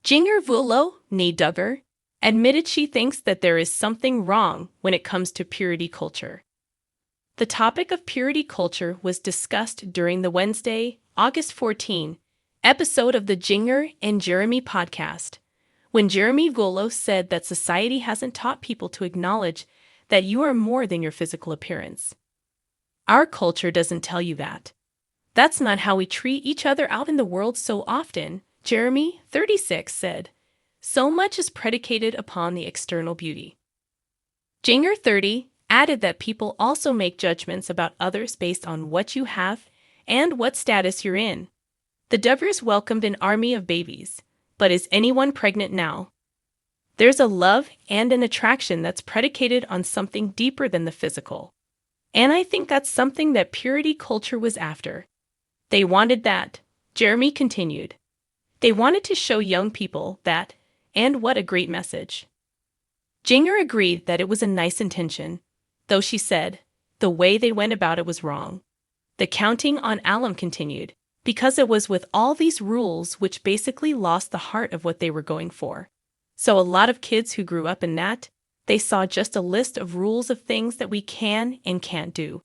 Jinger nee Duggar, admitted she thinks that there is something wrong when it comes to purity culture. The topic of purity culture was discussed during the Wednesday, August 14, episode of the Jinger and Jeremy podcast, when Jeremy said that society hasn't taught people to acknowledge that you are more than your physical appearance. Our culture doesn't tell you that. That's not how we treat each other out in the world so often, Jeremy, 36, said. So much is predicated upon the external beauty. Jinger, 30, added that people also make judgments about others based on what you have and what status you're in. The Duggars welcomed an army of babies, but is anyone pregnant now? There's a love and an attraction that's predicated on something deeper than the physical. And I think that's something that purity culture was after. They wanted that, Jeremy continued. They wanted to show young people that, and what a great message. Jinger agreed that it was a nice intention, though she said, the way they went about it was wrong. The counting on alum continued, because it was with all these rules which basically lost the heart of what they were going for. So a lot of kids who grew up in that, they saw just a list of rules of things that we can and can't do.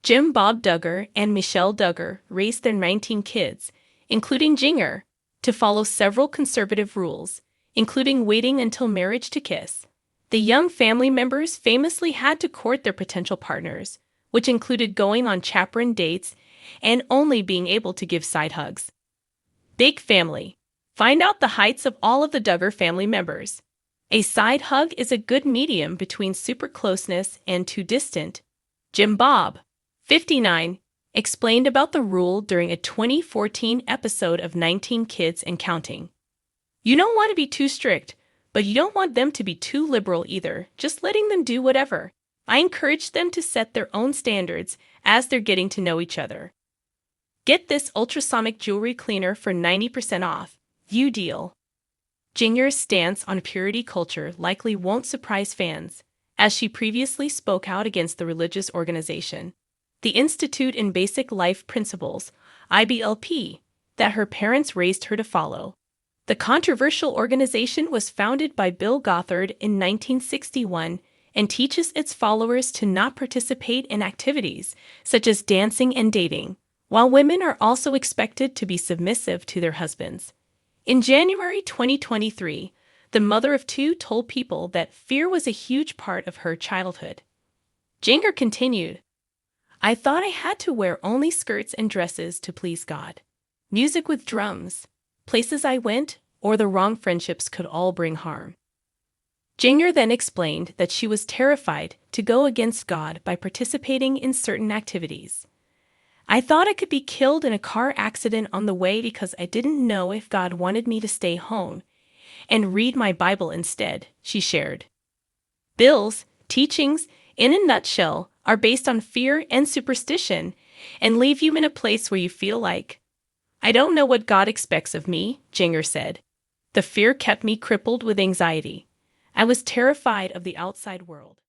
Bob Duggar and Michelle Duggar raised their 19 kids, including Jinger, to follow several conservative rules, including waiting until marriage to kiss. The young family members famously had to court their potential partners, which included going on chaperone dates and only being able to give side hugs. Big family. Find out the heights of all of the Duggar family members. A side hug is a good medium between super closeness and too distant. Bob, 59, explained about the rule during a 2014 episode of 19 Kids and Counting. You don't want to be too strict, but you don't want them to be too liberal either, just letting them do whatever. I encourage them to set their own standards as they're getting to know each other. Get this ultrasonic jewelry cleaner for 90% off. You deal. Jinger's stance on purity culture likely won't surprise fans, as she previously spoke out against the religious organization, the Institute in Basic Life Principles, IBLP, that her parents raised her to follow. The controversial organization was founded by Bill Gothard in 1961 and teaches its followers to not participate in activities such as dancing and dating, while women are also expected to be submissive to their husbands. In January 2023, the mother of two told People that fear was a huge part of her childhood. Jinger continued, I thought I had to wear only skirts and dresses to please God. Music with drums, places I went, or the wrong friendships could all bring harm. Jinger then explained that she was terrified to go against God by participating in certain activities. I thought I could be killed in a car accident on the way because I didn't know if God wanted me to stay home and read my Bible instead, she shared. Bill's teachings, in a nutshell, are based on fear and superstition and leave you in a place where you feel like, I don't know what God expects of me, Jinger said. The fear kept me crippled with anxiety. I was terrified of the outside world.